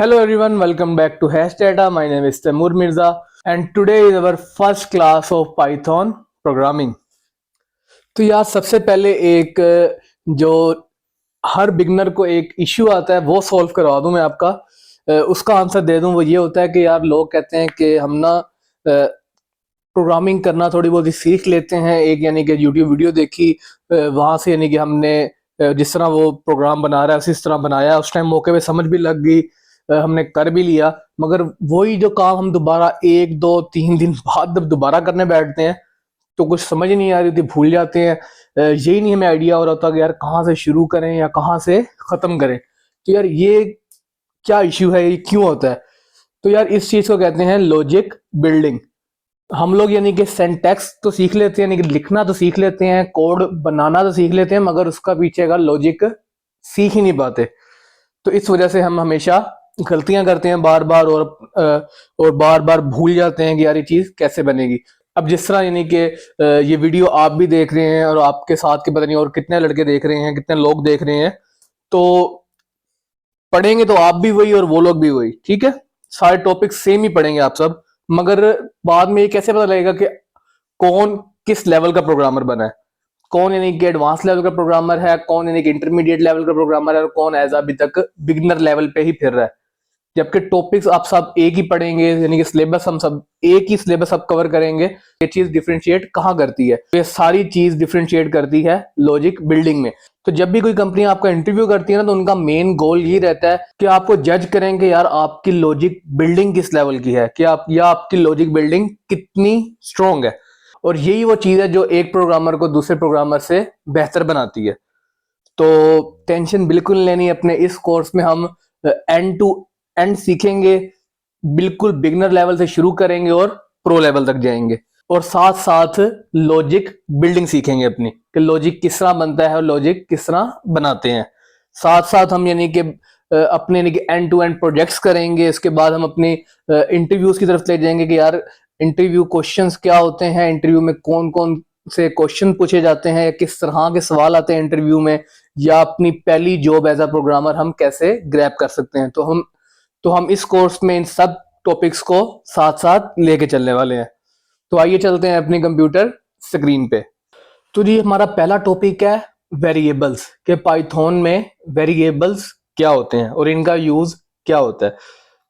Hello everyone, welcome back to Hash Data. My name is Taimur Mirza and today is our first class of Python programming. तो यार सबसे पहले एक जो हर beginner को एक इश्यू आता है वो सॉल्व करवा दूं मैं आपका, उसका आंसर दे दूं। वो ये होता है कि यार लोग कहते हैं कि हम ना प्रोग्रामिंग करना थोड़ी बहुत ही सीख लेते हैं, एक यानी कि यूट्यूब वीडियो देखी, वहाँ से यानी कि हमने जिस तरह वो प्रोग्राम बना रहा है उसी तरह बनाया, उस टाइम मौके पे समझ भी लग गई, हमने कर भी लिया, मगर वही जो काम हम दोबारा 1 2 3 दिन बाद जब दोबारा करने बैठते हैं तो कुछ समझ ही नहीं आ रही थी, भूल जाते हैं। यही नहीं हमें आइडिया हो रहा था कि यार कहाँ से शुरू करें या कहाँ से ख़त्म करें। तो यार ये क्या इश्यू है, ये क्यों होता है? तो यार इस चीज़ को कहते हैं लॉजिक बिल्डिंग। हम लोग यानी कि सिंटैक्स तो सीख लेते हैं, यानी कि लिखना तो सीख लेते हैं, कोड बनाना तो सीख लेते हैं, मगर उसका पीछे का लॉजिक सीख ही नहीं पाते। तो इस वजह से हम हमेशा गलतियां करते हैं बार बार, और बार बार भूल जाते हैं कि यार ये चीज़ कैसे बनेगी। अब जिस तरह यानी कि ये वीडियो आप भी देख रहे हैं और आपके साथ के पता नहीं और कितने लड़के देख रहे हैं, कितने लोग देख रहे हैं, तो पढ़ेंगे तो आप भी वही और वो लोग भी वही, ठीक है। सारे टॉपिक सेम ही पढ़ेंगे आप सब, मगर बाद में ये कैसे पता लगेगा कि कौन किस लेवल का प्रोग्रामर बना है, कौन यानी कि एडवांस लेवल का प्रोग्रामर है, कौन यानी कि इंटरमीडिएट लेवल का प्रोग्रामर है, और कौन एज अभी तक बिगिनर लेवल पे ही फिर रहा है। जबकि टॉपिक्स आप सब एक ही पढ़ेंगे, यानी कि सिलेबस हम सब एक ही सिलेबस अब कवर करेंगे। ये चीज डिफरेंशिएट कहाँ करती है? तो ये सारी चीज डिफरेंशिएट करती है लॉजिक बिल्डिंग में। तो जब भी कोई कंपनी आपका इंटरव्यू करती है ना, तो उनका मेन गोल ये रहता है कि आपको जज करेंगे यार आपकी लॉजिक बिल्डिंग किस लेवल की है, कि आप या आपकी लॉजिक बिल्डिंग कितनी स्ट्रॉन्ग है। और यही वो चीज है जो एक प्रोग्रामर को दूसरे प्रोग्रामर से बेहतर बनाती है। तो टेंशन बिल्कुल लेनी अपने इस कोर्स में हम एंड टू एंड सीखेंगे, बिल्कुल बिगनर लेवल से शुरू करेंगे और प्रो लेवल तक जाएंगे, और साथ साथ लॉजिक बिल्डिंग सीखेंगे अपनी, कि लॉजिक किस तरह बनता है और लॉजिक किस तरह बनाते हैं। साथ साथ हम यानी कि अपने यानी कि एंड टू एंड प्रोजेक्ट्स करेंगे। इसके बाद हम अपनी इंटरव्यूज की तरफ ले जाएंगे कि यार इंटरव्यू क्वेश्चंस क्या होते हैं, इंटरव्यू में कौन कौन से क्वेश्चन पूछे जाते हैं, या किस तरह के सवाल आते हैं इंटरव्यू में, या अपनी पहली जॉब एज अ प्रोग्रामर हम कैसे ग्रैब कर सकते हैं। तो हम इस कोर्स में इन सब टॉपिक्स को साथ साथ लेके चलने वाले हैं। तो आइए चलते हैं अपनी कंप्यूटर स्क्रीन पे। तो जी हमारा पहला टॉपिक है वेरिएबल्स, के पाइथन में वेरिएबल्स क्या होते हैं और इनका यूज क्या होता है।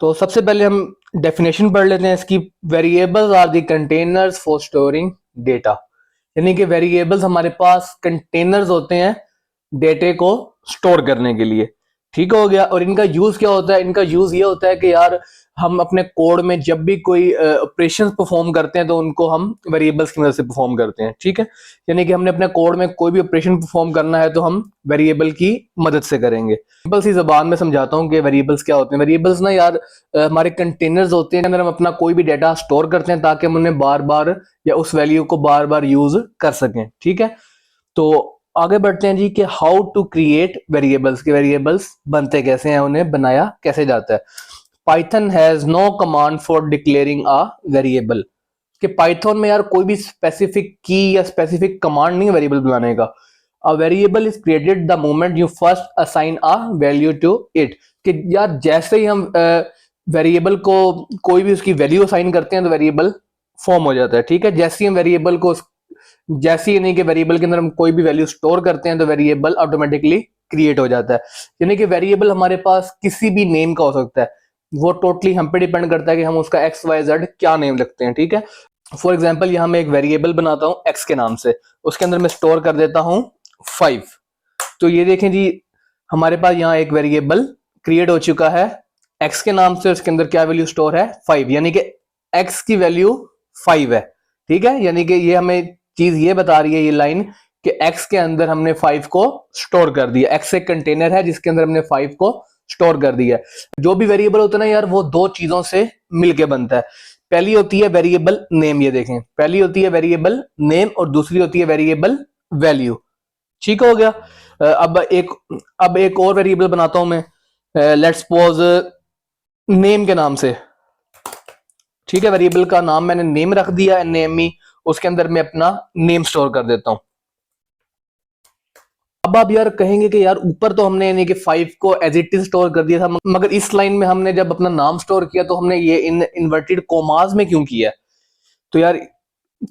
तो सबसे पहले हम डेफिनेशन पढ़ लेते हैं इसकी। Variables are the containers for storing data, यानी कि वेरिएबल्स हमारे पास कंटेनर्स होते हैं डेटे को स्टोर करने के लिए, ठीक हो गया। और इनका यूज क्या होता है? इनका यूज ये होता है कि यार हम अपने कोड में जब भी कोई ऑपरेशन परफॉर्म करते हैं तो उनको हम वेरिएबल्स की मदद से परफॉर्म करते हैं, ठीक है। यानी कि हमने अपने कोड में कोई भी ऑपरेशन परफॉर्म करना है तो हम वेरिएबल की मदद से करेंगे। सिंपल सी जबान में समझाता हूँ कि वेरिएबल्स क्या होते हैं। वेरिएबल्स ना यार हमारे कंटेनर्स होते हैं, अंदर हम अपना कोई भी डाटा स्टोर करते हैं ताकि हम उन्हें बार बार या उस वैल्यू को बार बार यूज कर सकें, ठीक है। तो आगे बढ़ते हैं जी कि हाउ टू क्रिएट वेरिएबल्स, के वेरिएबल्स बनते कैसे हैं, उन्हें बनाया कैसे जाता है। Python has no command for declaring a variable, कि पाइथन में यार कोई भी स्पेसिफिक की या स्पेसिफिक कमांड नहीं वेरिएबल बनाने का। A variable is created the moment you first assign a value to it, कि यार जैसे ही हम वेरिएबल को कोई भी उसकी वैल्यू असाइन करते हैं तो वेरिएबल फॉर्म हो जाता है, ठीक है। जैसे ही हम वेरिएबल को जैसे यानी कि वेरिएबल के अंदर हम कोई भी वैल्यू स्टोर करते हैं तो वेरिएबल ऑटोमेटिकली क्रिएट हो जाता है। यानी कि वेरिएबल हमारे पास किसी भी नेम का हो सकता है, वो टोटली हम पे डिपेंड करता है कि हम उसका एक्स वाई जेड क्या नेम रखते हैं, ठीक है। फॉर एग्जाम्पल यहाँ मैं एक वेरिएबल बनाता हूँ एक्स के नाम से, उसके अंदर मैं स्टोर कर देता हूँ 5। तो ये देखें जी हमारे पास यहाँ एक वेरिएबल क्रिएट हो चुका है एक्स के नाम से, उसके अंदर क्या वैल्यू स्टोर है 5, यानी कि एक्स की वैल्यू 5 है, ठीक है। यानी कि ये हमें चीज ये बता रही है ये लाइन कि x के अंदर हमने 5 को स्टोर कर दिया। x एक कंटेनर है जिसके अंदर हमने 5 को स्टोर कर दिया। जो भी वेरिएबल होता है ना यार वो दो चीजों से मिलके बनता है। पहली होती है वेरिएबल नेम, ये देखें पहली होती है वेरिएबल नेम और दूसरी होती है वेरिएबल वैल्यू, ठीक हो गया। अब एक और वेरिएबल बनाता हूं मैं, लेट्स सपोज नेम के नाम से, ठीक है। वेरिएबल का नाम मैंने नेम रख दिया, नेम ही, उसके अंदर मैं अपना नेम स्टोर कर देता हूं। अब आप यार कहेंगे कि यार ऊपर तो हमने यानी कि 5 को एज इट इज स्टोर कर दिया था, मगर इस लाइन में हमने जब अपना नाम स्टोर किया तो हमने ये इन इन्वर्टेड कोमास में क्यों किया? तो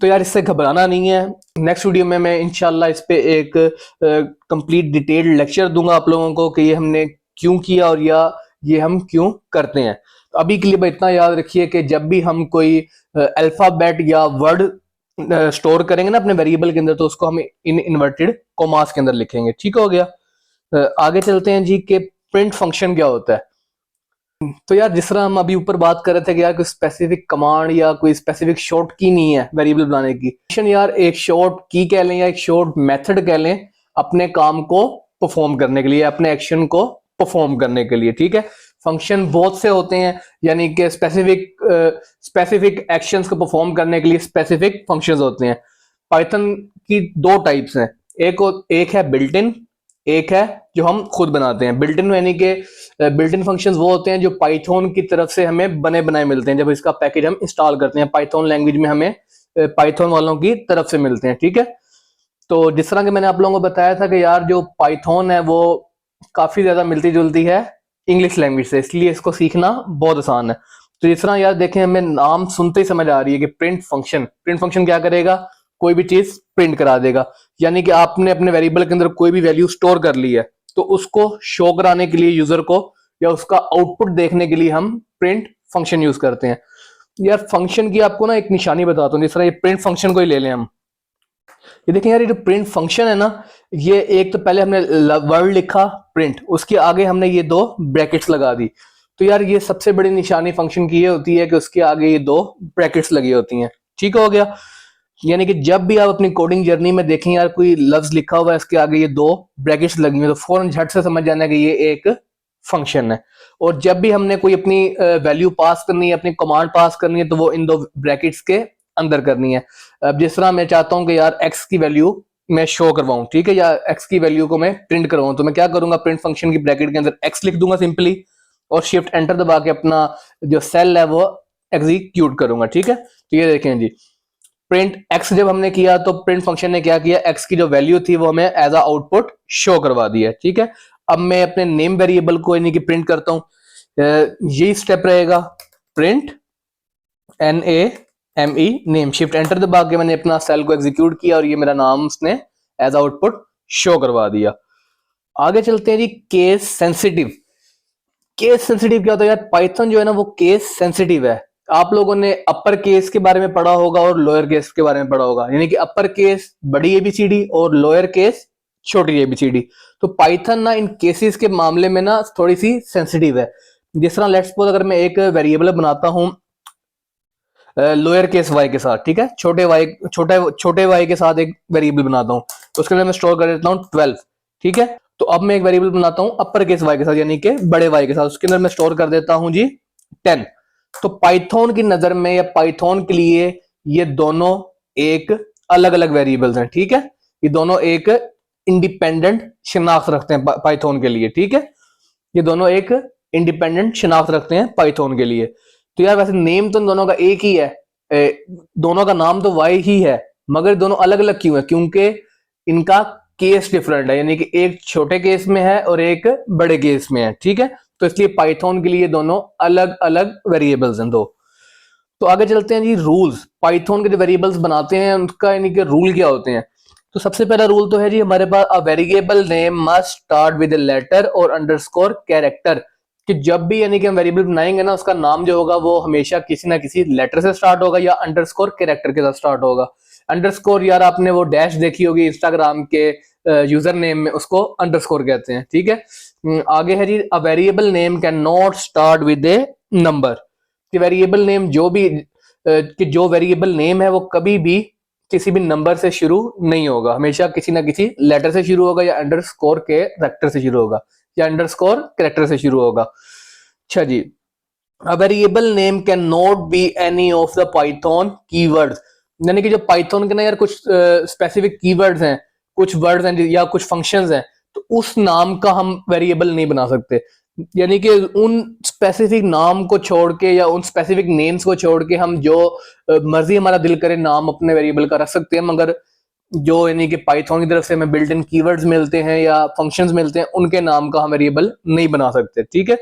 यार इससे घबराना नहीं है। नेक्स्ट वीडियो में मैं इंशाल्लाह इस पे एक कंप्लीट डिटेल्ड लेक्चर दूंगा आप लोगों को कि ये हमने क्यों किया और या ये हम क्यों करते हैं। तो अभी के लिए भाई इतना याद रखिए कि जब भी हम कोई अल्फाबेट या वर्ड स्टोर करेंगे ना अपने वेरिएबल के अंदर, तो उसको हम इन इन्वर्टेड कोमास के अंदर लिखेंगे। ठीक हो गया। आगे चलते हैं जी कि प्रिंट फंक्शन क्या होता है। तो यार जिस तरह हम अभी ऊपर बात कर रहे थे कि यार कोई स्पेसिफिक कमांड या कोई स्पेसिफिक शॉर्ट की नहीं है वेरिएबल बनाने की। यार एक शॉर्ट की कह लें या एक शॉर्ट मेथड कह लें अपने काम को परफॉर्म करने के लिए, अपने एक्शन को परफॉर्म करने के लिए। ठीक है, फंक्शन बहुत से होते हैं, यानी कि स्पेसिफिक एक्शंस को परफॉर्म करने के लिए स्पेसिफिक फंक्शंस होते हैं। पाइथन की दो टाइप्स हैं, एक है बिल्ट इन, एक है जो हम खुद बनाते हैं। बिल्ट इन यानी कि बिल्ट इन फंक्शंस वो होते हैं जो पाइथन की तरफ से हमें बने बनाए मिलते हैं। जब इसका पैकेज हम इंस्टॉल करते हैं पाइथन लैंग्वेज में, हमें पाइथन वालों की तरफ से मिलते हैं। ठीक है, तो जिस तरह के मैंने आप लोगों को बताया था कि यार जो पाइथन है वो काफी ज्यादा मिलती जुलती है इंग्लिश लैंग्वेज से, इसलिए इसको सीखना बहुत आसान है। तो जिस तरह यार देखें, हमें नाम सुनते ही समझ आ रही है कि प्रिंट फंक्शन क्या करेगा, कोई भी चीज प्रिंट करा देगा। यानी कि आपने अपने वेरिएबल के अंदर कोई भी वैल्यू स्टोर कर ली है, तो उसको शो कराने के लिए यूजर को या उसका आउटपुट देखने के लिए हम प्रिंट फंक्शन यूज करते हैं। यार फंक्शन की आपको ना एक निशानी बताता हूँ। जिस तरह ये प्रिंट फंक्शन को ही ले लें हम, ये देखें यार, ये जो प्रिंट फंक्शन है ना, ये एक तो पहले हमने वर्ड लिखा प्रिंट, उसके आगे हमने ये दो ब्रैकेट्स लगा दी। तो यार ये सबसे बड़ी निशानी फंक्शन की ये होती है कि उसके आगे ये दो ब्रैकेट्स लगी होती हैं। ठीक हो गया। यानी कि जब भी आप अपनी कोडिंग जर्नी में देखें यार कोई लफ्ज लिखा हुआ है इसके आगे ये दो ब्रैकेट्स लगी हुई है, तो फौरन झट से समझ जाना कि ये एक फंक्शन है। और जब भी हमने कोई अपनी वैल्यू पास करनी है, अपनी कमांड पास करनी है, तो वो इन दो ब्रैकेट्स के अंदर करनी है। अब जिस तरह मैं चाहता हूं कि यार एक्स की वैल्यू मैं शो करवाऊं, ठीक है, या एक्स की वैल्यू को मैं प्रिंट करवाऊं, तो मैं क्या करूंगा, प्रिंट फंक्शन की ब्रैकेट के अंदर एक्स लिख दूंगा सिंपली, और शिफ्ट एंटर दबा के अपना जो सेल है वो एग्जीक्यूट करूंगा। ठीक है, तो ये देखें जी, प्रिंट एक्स जब हमने किया तो प्रिंट फंक्शन ने क्या किया, एक्स की जो वैल्यू थी वो हमें एज अ आउटपुट शो करवा दिया। ठीक है, अब मैं अपने नेम वेरिएबल को यानी कि प्रिंट करता हूं, यही स्टेप रहेगा, print NAME name, shift enter दबा के मैंने अपना सेल को एग्जीक्यूट किया और ये मेरा नाम उसने एज आउटपुट शो करवा दिया। आगे चलते हैं जी, केस सेंसिटिव। केस सेंसिटिव क्या होता है यार, पाइथन जो है ना वो केस सेंसिटिव है। आप लोगों ने अपर केस के बारे में पढ़ा होगा और लोअर केस के बारे में पढ़ा होगा, यानी कि अपर केस बड़ी एबीसीडी और लोअर केस छोटी एबीसीडी। तो पाइथन ना इन केसेस के मामले में ना थोड़ी सी सेंसिटिव है। जिस तरह लेट्स सपोज अगर मैं एक वेरिएबल बनाता हूं लोअर केस वाई के साथ, ठीक है, छोटे वाई के साथ एक वेरिएबल बनाता हूं, तो उसके लिए मैं स्टोर कर देता हूं 12। ठीक है, तो अब मैं एक वेरिएबल बनाता हूं अपर केस वाई के साथ, यानी कि बड़े वाई के साथ, उसके अंदर मैं स्टोर कर देता हूं जी 10। तो पाइथन की नजर में या पाइथन के लिए ये दोनों एक अलग अलग वेरिएबल्स हैं। ठीक है, ये दोनों एक इंडिपेंडेंट शिनाख्त रखते हैं पाइथन के लिए। ठीक है, ये दोनों एक इंडिपेंडेंट शिनाख्त रखते हैं पाइथन के लिए। तो यार वैसे नेम तो दोनों का एक ही है, दोनों का नाम तो वाई ही है, मगर दोनों अलग अलग क्यों है, क्योंकि इनका केस डिफरेंट है, यानी कि एक छोटे केस में है और एक बड़े केस में है। ठीक है, तो इसलिए पाइथन के लिए दोनों अलग अलग वेरिएबल्स हैं दो। तो आगे चलते हैं जी, रूल्स। पाइथन के जो वेरिएबल्स बनाते हैं उनका यानी कि रूल क्या होते हैं। तो सबसे पहला रूल तो है जी हमारे पास, a variable name must start with a letter और अंडरस्कोर कैरेक्टर, कि जब भी यानी कि हम वेरिएबल बनाएंगे ना उसका नाम जो होगा वो हमेशा किसी ना किसी लेटर से स्टार्ट होगा या अंडरस्कोर कैरेक्टर के साथ स्टार्ट होगा। अंडरस्कोर यार आपने वो डैश देखी होगी इंस्टाग्राम के यूजर नेम में, उसको अंडरस्कोर कहते हैं। ठीक है, आगे है जी, a variable name can not start with a number, कि वेरिएबल नेम जो वेरिएबल नेम है वो कभी भी किसी भी नंबर से शुरू नहीं होगा, हमेशा किसी ना किसी लेटर से शुरू होगा या अंडरस्कोर के कैरेक्टर से शुरू होगा या अंडरस्कोर कैरेक्टर से शुरू होगा। अच्छा जी, a variable name can not be any of the Python keywords, यानी कि जो पाइथन के ना यार कुछ स्पेसिफिक कीवर्ड्स हैं, कुछ वर्ड्स हैं या कुछ फंक्शंस हैं, तो उस नाम का हम वेरिएबल नहीं बना सकते। यानी कि उन स्पेसिफिक नाम को छोड़ के या उन स्पेसिफिक नेम्स को छोड़ के हम जो मर्जी हमारा दिल करे नाम अपने वेरिएबल का रख सकते हैं, मगर जो यानी कि पाइथन की तरफ से हमें बिल्ट इन कीवर्ड्स मिलते हैं या फंक्शंस मिलते हैं, उनके नाम का हम वेरिएबल नहीं बना सकते। ठीक है,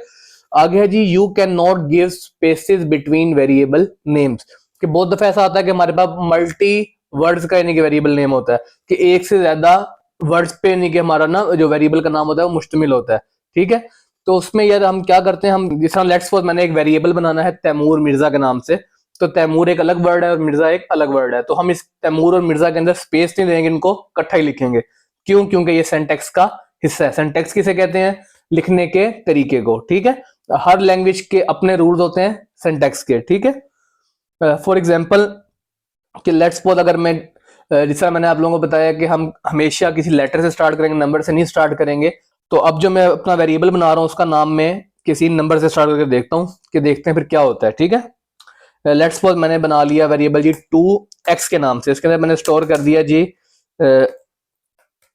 आगे है जी, you can not give spaces between variable names. कि बहुत दफा ऐसा आता है कि हमारे पास मल्टी वर्ड्स का यानी कि वेरिएबल नेम होता है, कि एक से ज्यादा वर्ड्स पे यानी कि हमारा ना जो वेरिएबल का नाम होता है वो मुश्तमिल होता है। ठीक है, तो उसमें यार हम क्या करते हैं, हम जिस तरह लेट्स सपोज मैंने एक वेरिएबल बनाना है तैमूर मिर्जा के नाम से, तो तैमूर एक अलग वर्ड है और मिर्जा एक अलग वर्ड है, तो हम इस तैमूर और मिर्जा के अंदर स्पेस नहीं देंगे, इनको इकट्ठा ही लिखेंगे। क्यों? क्योंकि ये सेंटेक्स का हिस्सा है। सेंटेक्स किसे कहते हैं? लिखने के तरीके को। ठीक है, हर लैंग्वेज के अपने रूल्स होते हैं सिंटैक्स के। ठीक है, फॉर एग्जांपल कि लेट्स सपोज अगर मैं जिस तरह मैंने आप लोगों को बताया कि हम हमेशा किसी लेटर से स्टार्ट करेंगे, नंबर से नहीं स्टार्ट करेंगे, तो अब जो मैं अपना वेरिएबल बना रहा हूँ उसका नाम मैं किसी नंबर से स्टार्ट करके देखता हूँ कि देखते हैं फिर क्या होता है। ठीक है, लेट्स सपोज मैंने बना लिया वेरिएबल जी 2x के नाम से, इसके अंदर मैंने स्टोर कर दिया जी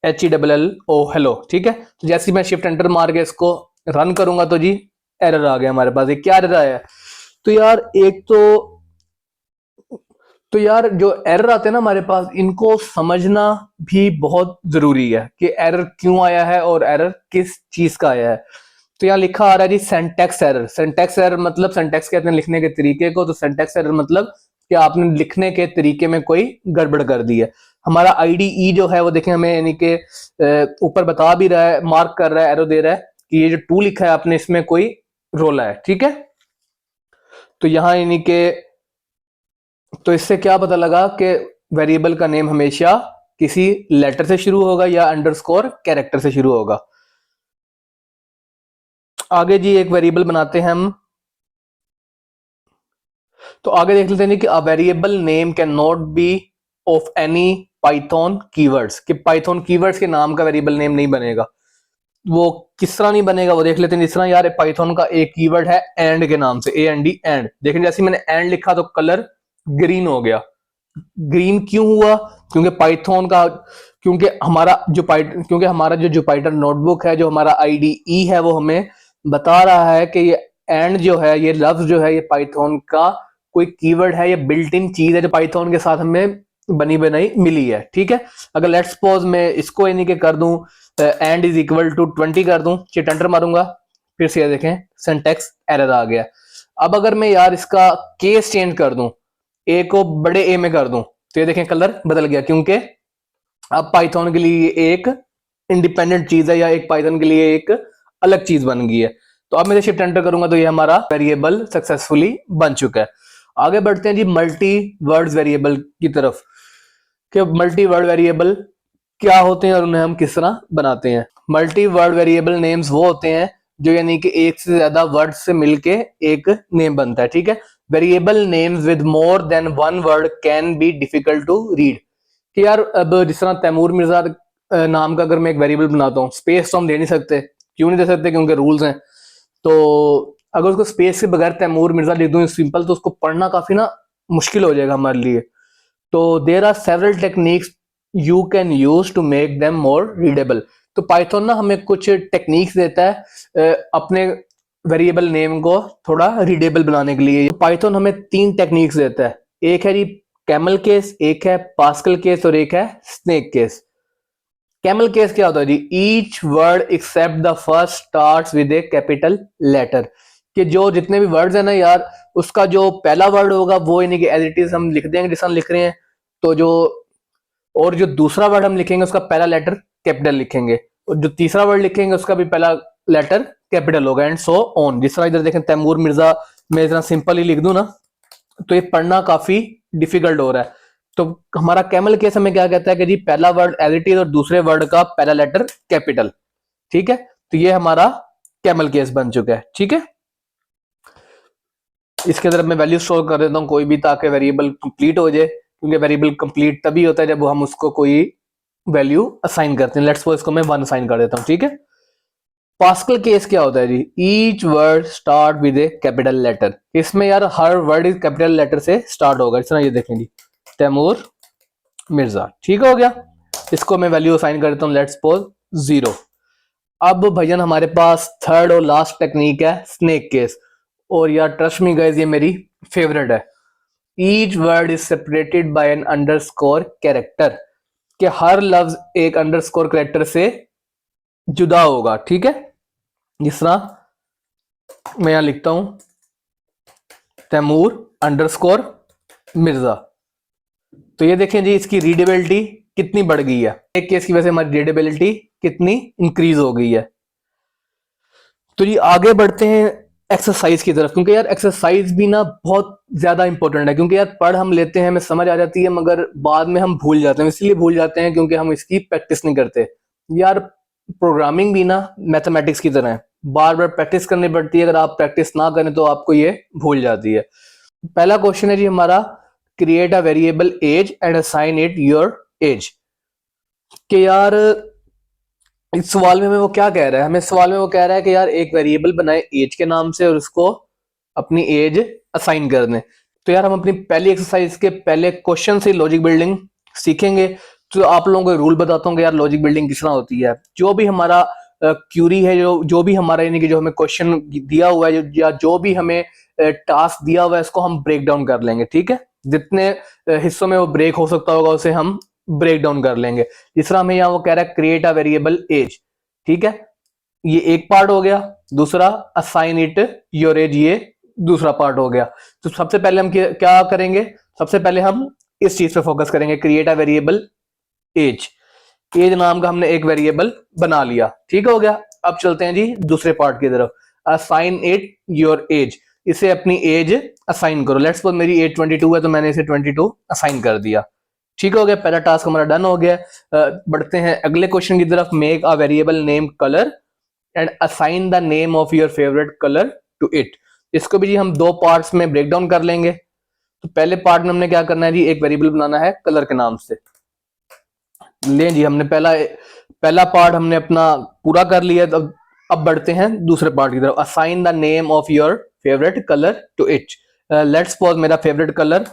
HELLO हेलो। ठीक है, तो जैसे मैं शिफ्ट एंटर मार के इसको रन करूंगा तो जी एरर आ गया हमारे पास। ये क्या एरर आया? तो यार एक तो यार जो एरर आते हैं ना हमारे पास, इनको समझना भी बहुत जरूरी है कि एरर क्यों आया है और एरर किस चीज का आया है। तो यहाँ लिखा आ रहा है जी सिंटैक्स एरर। सिंटैक्स एरर मतलब, सिंटैक्स कहते हैं लिखने के तरीके को, तो सिंटैक्स एरर मतलब कि आपने लिखने के तरीके में कोई गड़बड़ कर दी है। हमारा आईडीई जो है वो देखें हमें यानी कि ऊपर बता भी रहा है, मार्क कर रहा है, एरो दे रहा है कि ये जो टू लिखा है आपने इसमें कोई रोला है। ठीक है, तो यहाँ यानी कि तो इससे क्या पता लगा कि वेरिएबल का नेम हमेशा किसी लेटर से शुरू होगा या अंडरस्कोर कैरेक्टर से शुरू होगा। आगे जी एक वेरिएबल बनाते हैं हम, तो आगे देख लेते हैं कि अ variable name can not B of any Python keywords. कि पाइथन कीवर्ड्स के नाम का वेरिएबल नेम नहीं बनेगा। वो किस तरह नहीं बनेगा वो देख लेते हैं। जिस तरह यार पाइथन का एक कीवर्ड है एंड के नाम से, AND एंड। देखें जैसे मैंने एंड लिखा तो कलर ग्रीन हो गया। ग्रीन क्यों हुआ? क्योंकि पाइथन का, क्योंकि हमारा जो जुपिटर नोटबुक है, जो हमारा IDE है, वो हमें बता रहा है कि ये एंड जो है, ये लफ्ज जो है, ये पाइथन का कोई कीवर्ड है, ये बिल्ट इन चीज है जो पाइथन के साथ हमें बनी बनाई मिली है। ठीक है, अगर लेट्स सपोज मैं इसको यानी कि कर दूं एंड इज इक्वल टू 20 कर दूं, चिट एंटर मारूंगा, फिर से देखें सिंटैक्स एरर आ गया। अब अगर मैं यार इसका केस चेंज कर दूं, ए को बड़े ए में कर दूं, तो ये देखें कलर बदल गया, क्योंकि अब पाइथन के लिए एक इंडिपेंडेंट चीज है या एक पाइथन के लिए एक अलग चीज बन गई है। तो अब मैं शिफ्ट एंटर करूंगा तो ये हमारा वेरिएबल सक्सेसफुली बन चुका है। आगे बढ़ते हैं जी मल्टी वर्ड्स वेरिएबल की तरफ, कि मल्टी वर्ड वेरिएबल क्या होते हैं और उन्हें हम किस तरह बनाते हैं। मल्टी वर्ड वेरिएबल नेम्स वो होते हैं जो यानी कि एक से ज्यादा वर्ड से मिलके एक नेम बनता है। ठीक है, variable names with more than one word can be difficult to read. कि यार अब जिस तरह तैमूर मिर्जा नाम का अगर मैं एक वेरिएबल बनाता हूँ, स्पेस तो हम दे नहीं सकते। क्यों नहीं दे सकते? क्योंकि रूल्स हैं। तो अगर उसको स्पेस के बगैर तैमूर मिर्जा लिख दूं सिंपल, तो उसको पढ़ना काफी ना मुश्किल हो जाएगा हमारे लिए। तो there are several techniques you can use to make them more readable. तो पाइथन ना हमें कुछ टेक्निक्स देता है अपने वेरिएबल नेम को थोड़ा रीडेबल बनाने के लिए। पाइथन हमें 3 टेक्निक्स देता है। एक है जी कैमल केस, एक है पास्कल केस और एक है स्नेक केस। कैमल केस क्या होता है जी? Each word except the first starts with a capital letter. कि जो जितने भी वर्ड्स हैं ना यार, उसका जो पहला वर्ड होगा वो यानी कि एज इट इज हम लिख देंगे जैसा हम लिख रहे हैं। तो जो दूसरा वर्ड हम लिखेंगे उसका पहला लेटर कैपिटल लिखेंगे, और जो तीसरा वर्ड लिखेंगे उसका भी पहला लेटर कैपिटल होगा, एंड सो ऑन। जिस तरह इधर देखें तैमूर मिर्जा, मैं इतना सिंपल ही लिख दूं ना, तो ये पढ़ना काफी डिफिकल्ट हो रहा है। तो हमारा कैमल केस हमें क्या कहता है कि जी पहला वर्ड एज इट इज और दूसरे वर्ड का पहला लेटर कैपिटल। ठीक है, तो ये हमारा कैमल केस बन चुका है। ठीक है, इसके अंदर मैं वैल्यू स्टोर कर देता हूँ कोई भी, ताकि वेरिएबल कंप्लीट हो जाए। क्योंकि वेरिएबल कंप्लीट तभी होता है जब हम उसको कोई वैल्यू असाइन करते हैं। लेट्स सपोज इसको मैं 1 असाइन कर देता हूँ। ठीक है, पास्कल केस क्या होता है जी? Each word start with a capital letter. इसमें यार हर वर्ड कैपिटल लेटर से स्टार्ट होगा। इस तरह ये देखें जी, तैमूर मिर्जा। ठीक हो गया, इसको मैं वैल्यू असाइन कर देता हूँ, लेट्स सपोज 0। अब भैया हमारे पास थर्ड और लास्ट टेक्निक है स्नेक केस। और यार ट्रस्ट मी गाइस, ये मेरी फेवरेट है। Each word is separated by an underscore character. कि हर लफ्ज एक अंडरस्कोर कैरेक्टर से जुदा होगा, ठीक है। जिस तरह मैं यहां लिखता हूं तैमूर अंडरस्कोर मिर्जा, तो ये देखें जी इसकी रीडेबिलिटी कितनी बढ़ गई है, एक केस की वजह से हमारी रीडेबिलिटी कितनी इंक्रीज हो गई है। तो जी आगे बढ़ते हैं एक्सरसाइज की तरफ, क्योंकि यार एक्सरसाइज भी ना बहुत ज्यादा इंपॉर्टेंट है, क्योंकि यार पढ़ हम लेते हैं, हमें समझ आ जाती है, मगर बाद में हम भूल जाते हैं। इसलिए भूल जाते हैं क्योंकि हम इसकी प्रैक्टिस नहीं करते। यार प्रोग्रामिंग भी ना मैथमेटिक्स की तरह है, बार बार प्रैक्टिस करनी पड़ती है। अगर आप प्रैक्टिस ना करें तो आपको ये भूल जाती है। पहला क्वेश्चन है जी हमारा, create a variable age and assign it your age. कि यार इस सवाल में हमें वो क्या कह रहा है, हमें सवाल में वो कह रहा है कि यार एक वेरिएबल बनाए एज के नाम से और उसको अपनी एज असाइन कर दें। तो यार हम अपनी पहली एक्सरसाइज के पहले क्वेश्चन से लॉजिक बिल्डिंग सीखेंगे। तो आप लोगों को रूल बताता हूँ कि यार लॉजिक बिल्डिंग किस तरह होती है। जो भी हमारा क्यूरी है, जो भी हमारा यानी कि जो हमें क्वेश्चन दिया हुआ है, या जो भी हमें टास्क दिया हुआ है, इसको हम ब्रेक डाउन कर लेंगे, ठीक है। जितने हिस्सों में वो ब्रेक हो सकता होगा उसे हम ब्रेक डाउन कर लेंगे। जिस तरह हमें यहाँ वो कह रहा है क्रिएट अ वेरिएबल एज, ठीक है, ये एक पार्ट हो गया। दूसरा असाइन इट योर एज, ये दूसरा पार्ट हो गया। तो सबसे पहले हम क्या करेंगे, सबसे पहले हम इस चीज पे फोकस करेंगे, create a variable age. Age नाम का हमने एक वेरिएबल बना लिया, ठीक हो गया। अब चलते हैं जी दूसरे पार्ट की तरफ, असाइन इट योर एज। इसे अपनी एज असाइन करो। लेट्स सपोज मेरी एज 22 है, तो मैंने इसे 22 असाइन कर दिया, ठीक हो गया। पहला टास्क हमारा डन हो गया। बढ़ते हैं अगले क्वेश्चन की तरफ, make a variable name colour and assign the name of your favourite colour to it. इसको भी जी हम दो पार्ट्स में ब्रेक डाउन कर लेंगे। तो पहले पार्ट में हमने क्या करना है जी, एक वेरिएबल बनाना है कलर के नाम से। ले जी हमने पहला पार्ट हमने अपना पूरा कर लिया। तो अब बढ़ते हैं दूसरे पार्ट की तरफ, assign the name of your favourite colour to it. Let's suppose मेरा फेवरेट कलर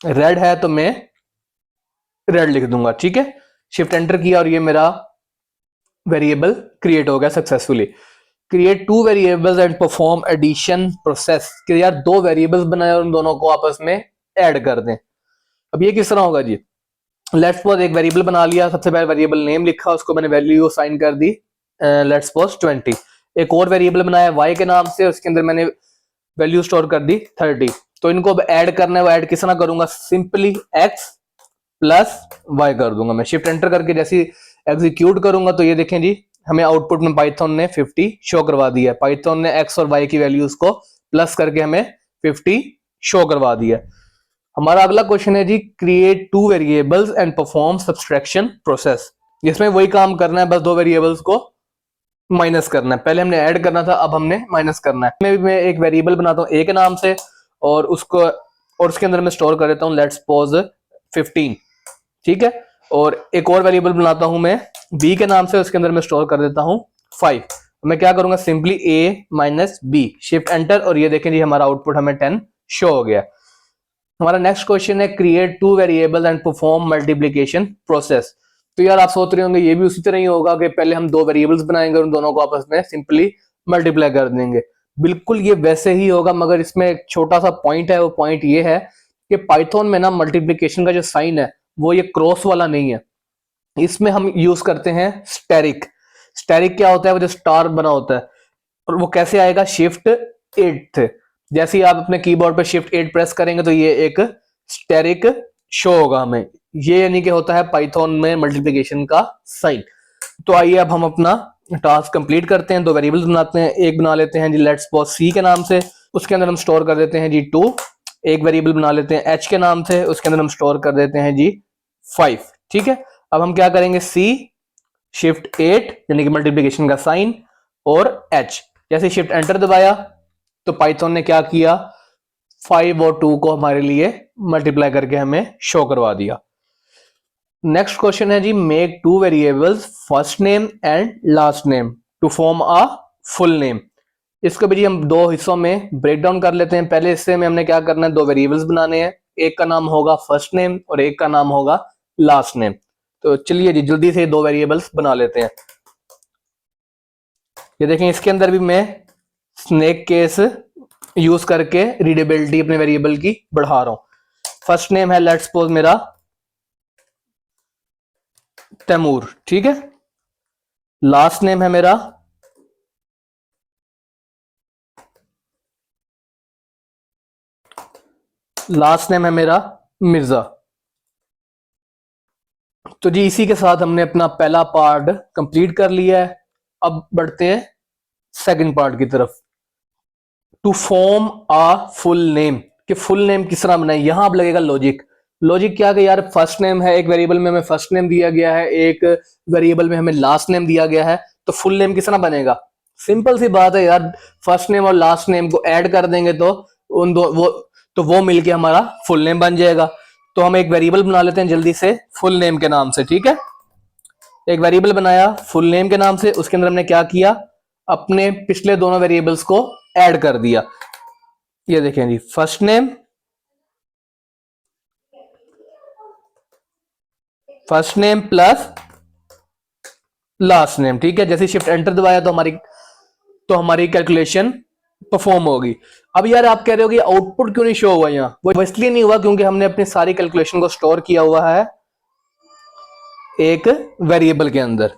रेड है, तो मैं रेड लिख दूंगा, ठीक है। शिफ्ट एंटर किया और ये मेरा वेरिएबल क्रिएट हो गया successfully. Create two variables and perform addition process. कि यार दो वेरिएबल्स बनाए और उन दोनों को आपस में ऐड कर दें। अब ये किस तरह होगा जी, लेट्स सपोज एक वेरिएबल बना लिया, सबसे पहले वेरिएबल नेम लिखा, उसको मैंने वैल्यू असाइन कर दी लेट्स सपोज 20। एक और वेरिएबल बनाया y के नाम से, उसके अंदर मैंने वैल्यू स्टोर कर दी 30। तो इनको अब ऐड करना है, वो ऐड किस तरह करूंगा, सिंपली x प्लस y कर दूंगा। मैं शिफ्ट एंटर करके जैसे एग्जीक्यूट करूंगा तो ये देखें जी हमें आउटपुट में पाइथन ने 50 शो करवा दिया है। पाइथन ने x और y की वैल्यूज को प्लस करके हमें 50 शो करवा दिया। हमारा अगला क्वेश्चन है जी, create two variables and perform subtraction process. जिसमें वही काम करना है, बस दो वेरिएबल्स को माइनस करना है। पहले हमने ऐड करना था, अब हमने माइनस करना है। मैं एक वेरिएबल बनाता हूँ a के नाम से और उसके अंदर मैं स्टोर कर देता हूँ लेट्स सपोज 15, ठीक है। और एक और वेरिएबल बनाता हूं मैं b के नाम से, उसके अंदर मैं स्टोर कर देता हूं 5। मैं क्या करूंगा, simply a minus B, shift enter, और ये देखें जी हमारा आउटपुट हमें 10 शो हो गया। हमारा नेक्स्ट क्वेश्चन है, create two variable and perform multiplication process. तो यार आप सोच रहे होंगे ये भी उसी तरह ही होगा कि पहले हम दो वेरिएबल्स बनाएंगे और उन दोनों को आपस में सिंपली मल्टीप्लाई कर देंगे। बिल्कुल ये वैसे ही होगा, मगर इसमें एक छोटा सा पॉइंट है। वो पॉइंट ये है कि पाइथन में ना मल्टीप्लीकेशन का जो साइन है वो ये क्रॉस वाला नहीं है, इसमें हम यूज करते हैं स्टेरिक। स्टेरिक क्या होता है, वो जो स्टार बना होता है, और वो कैसे आएगा, शिफ्ट 8। जैसे ही आप अपने कीबोर्ड पे शिफ्ट 8 प्रेस करेंगे तो ये एक स्टेरिक शो होगा हमें। ये यानी कि होता है पाइथन में मल्टीप्लिकेशन का साइन। तो आइए अब हम अपना टास्क कंप्लीट करते हैं। दो वेरिएबल्स बनाते हैं, एक बना लेते हैं जी लेट्स सपोज सी के नाम से, उसके अंदर हम स्टोर कर देते हैं जी 2। एक वेरिएबल बना लेते हैं एच के नाम से, उसके अंदर हम स्टोर कर देते हैं जी 5, ठीक है। अब हम क्या करेंगे, सी शिफ्ट 8 यानी कि मल्टीप्लिकेशन का साइन और एच। जैसे शिफ्ट एंटर दबाया तो पाइथन ने क्या किया, 5 और 2 को हमारे लिए मल्टीप्लाई करके हमें शो करवा दिया। नेक्स्ट क्वेश्चन है जी, make two variables first name and last name to form a full name. इसको भी जी हम दो हिस्सों में ब्रेक डाउन कर लेते हैं। पहले हिस्से में हमने क्या करना है, दो वेरिएबल्स बनाने हैं, एक का नाम होगा फर्स्ट नेम और एक का नाम होगा लास्ट नेम। तो चलिए जी जल्दी से दो वेरिएबल्स बना लेते हैं। ये देखें इसके अंदर भी मैं स्नेक केस यूज करके रीडेबिलिटी अपने वेरिएबल की बढ़ा रहा हूं। फर्स्ट नेम है लेट्स सपोज मेरा तैमूर, ठीक है। लास्ट नेम है मेरा मिर्जा। तो जी इसी के साथ हमने अपना पहला पार्ट कंप्लीट कर लिया है। अब बढ़ते हैं सेकंड पार्ट की तरफ। To form a full name, कि फुल नेम किस तरह बनाए। यहां अब लगेगा लॉजिक। लॉजिक क्या कि यार फर्स्ट नेम है, एक वेरिएबल में हमें फर्स्ट नेम दिया गया है, एक वेरिएबल में हमें लास्ट नेम दिया गया है, तो फुल नेम किस तरह बनेगा। सिंपल सी बात है यार, फर्स्ट नेम और लास्ट नेम को ऐड कर देंगे तो उन दो वो मिलके हमारा फुल नेम बन जाएगा। तो हम एक वेरिएबल बना लेते हैं जल्दी से फुल नेम के नाम से, ठीक है। एक वेरिएबल बनाया फुल नेम के नाम से, उसके अंदर हमने क्या किया, अपने पिछले दोनों वेरिएबल्स को ऐड कर दिया। ये देखें जी, first name plus last name, ठीक है। जैसे शिफ्ट एंटर दबाया तो हमारी कैलकुलेशन परफॉर्म होगी। अब यार आप कह रहे हो कि आउटपुट क्यों नहीं शो हुआ यहाँ, वो इसलिए नहीं हुआ क्योंकि हमने अपनी सारी कैलकुलेशन को स्टोर किया हुआ है एक वेरिएबल के अंदर।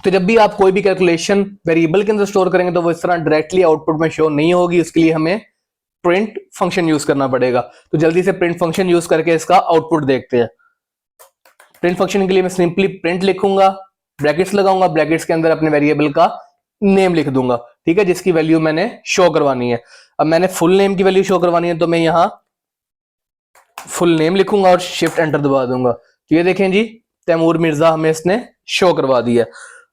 तो जब भी आप कोई भी कैलकुलेशन वेरिएबल के अंदर स्टोर करेंगे तो वो इस तरह डायरेक्टली आउटपुट में शो नहीं होगी। उसके लिए हमें प्रिंट फंक्शन यूज करना पड़ेगा। तो जल्दी से प्रिंट फंक्शन यूज करके इसका आउटपुट देखते हैं। प्रिंट फंक्शन के लिए मैं सिंपली प्रिंट लिखूंगा, ब्रैकेट्स लगाऊंगा, ब्रैकेट्स के अंदर अपने वेरिएबल का नेम लिख दूंगा, ठीक है, जिसकी वैल्यू मैंने शो करवानी है। अब मैंने फुल नेम की वैल्यू शो करवानी है तो मैं यहां फुल नेम लिखूंगा और शिफ्ट एंटर दबा दूंगा। तो ये देखें जी, तैमूर मिर्जा हमें इसने शो करवा दिया।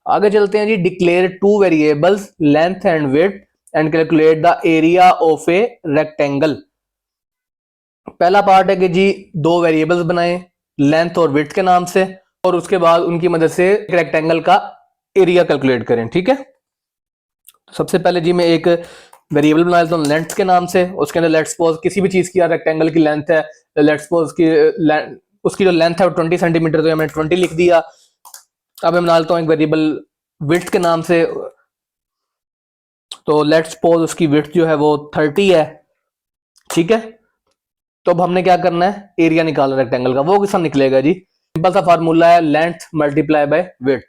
आगे चलते हैं जी। Declare two variables length and width and calculate the area of a rectangle. पहला पार्ट है कि जी दो वेरिएबल्स बनाए लेंथ और विड्थ के नाम से, और उसके बाद उनकी मदद से रेक्टेंगल का एरिया कैलकुलेट करें, ठीक है। सबसे पहले जी मैं एक वेरिएबल बना लेता हूँ लेंथ के नाम से। उसके अंदर लेट्स सपोज किसी भी चीज की यार रेक्टेंगल की लेंथ है, लेट्स सपोज की उसकी जो लेंथ है वो 20 सेंटीमीटर, तो मैंने 20 लिख दिया। अब मैं बना लेता हूँ एक वेरिएबल विड्थ के नाम से। तो लेट्स सपोज उसकी विड्थ जो है वो 30 है, ठीक है। तो अब हमने क्या करना है, एरिया निकालना रेक्टेंगल का। वो किस तरह निकलेगा जी, सिंपल सा फार्मूला है लेंथ मल्टीप्लाई बाय विड्थ।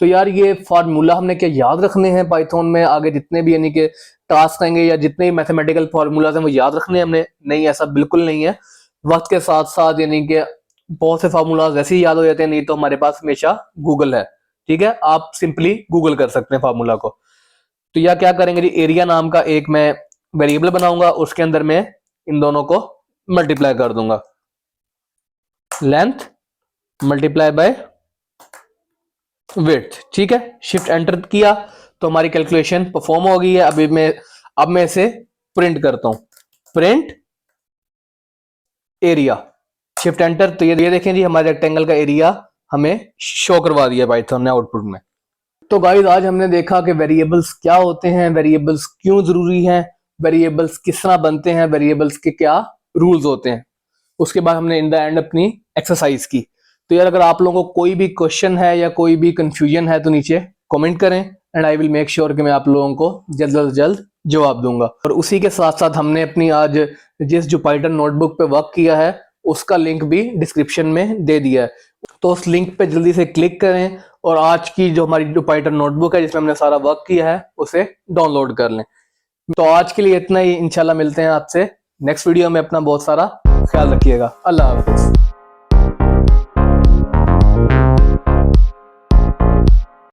तो यार ये फार्मूला हमने क्या याद रखने हैं पाइथन में, आगे जितने भी यानी कि टास्क आएंगे या जितने भी मैथमेटिकल फार्मूलाज हैं वो याद रखने हैं हमने? नहीं, ऐसा बिल्कुल नहीं है। वक्त के साथ साथ यानी कि बहुत से फार्मूलाज ऐसे ही याद हो जाते हैं, नहीं तो हमारे पास हमेशा गूगल है, ठीक है। आप सिंपली गूगल कर सकते हैं फार्मूला को। तो यह क्या करेंगे जी, एरिया नाम का एक मैं वेरिएबल बनाऊंगा, उसके अंदर मैं इन दोनों को मल्टीप्लाई कर दूंगा, लेंथ मल्टीप्लाई बाय विड्थ, ठीक है। शिफ्ट एंटर किया तो हमारी कैलकुलेशन परफॉर्म हो गई है। अब मैं इसे प्रिंट करता हूं, प्रिंट एरिया, शिफ्ट एंटर। तो ये देखें जी, हमारे रेक्टेंगल का एरिया हमें शो करवा दिया पाइथन ने आउटपुट में। तो गाइस आज हमने देखा कि वेरिएबल्स क्या होते हैं, वेरिएबल्स क्यों जरूरी हैं, वेरिएबल्स किस तरह बनते हैं, वेरिएबल्स के क्या रूल्स होते हैं। उसके बाद हमने इन द एंड अपनी एक्सरसाइज की। तो यार अगर आप लोगों को कोई भी क्वेश्चन है या कोई भी कंफ्यूजन है तो नीचे कमेंट करें and I will make sure कि मैं आप लोगों को जल्द से जल्द जवाब दूंगा। और उसी के साथ साथ हमने अपनी आज जिस जुपिटर नोटबुक पे वर्क किया है उसका लिंक भी डिस्क्रिप्शन में दे दिया है। तो उस लिंक पे जल्दी से क्लिक करें और आज की जो हमारी जुपिटर नोटबुक है जिसमें हमने सारा वर्क किया है उसे डाउनलोड कर लें। तो आज के लिए इतना ही, इंशाल्लाह मिलते हैं आपसे नेक्स्ट वीडियो में। अपना बहुत सारा ख्याल रखिएगा। अल्लाह हाफिज़।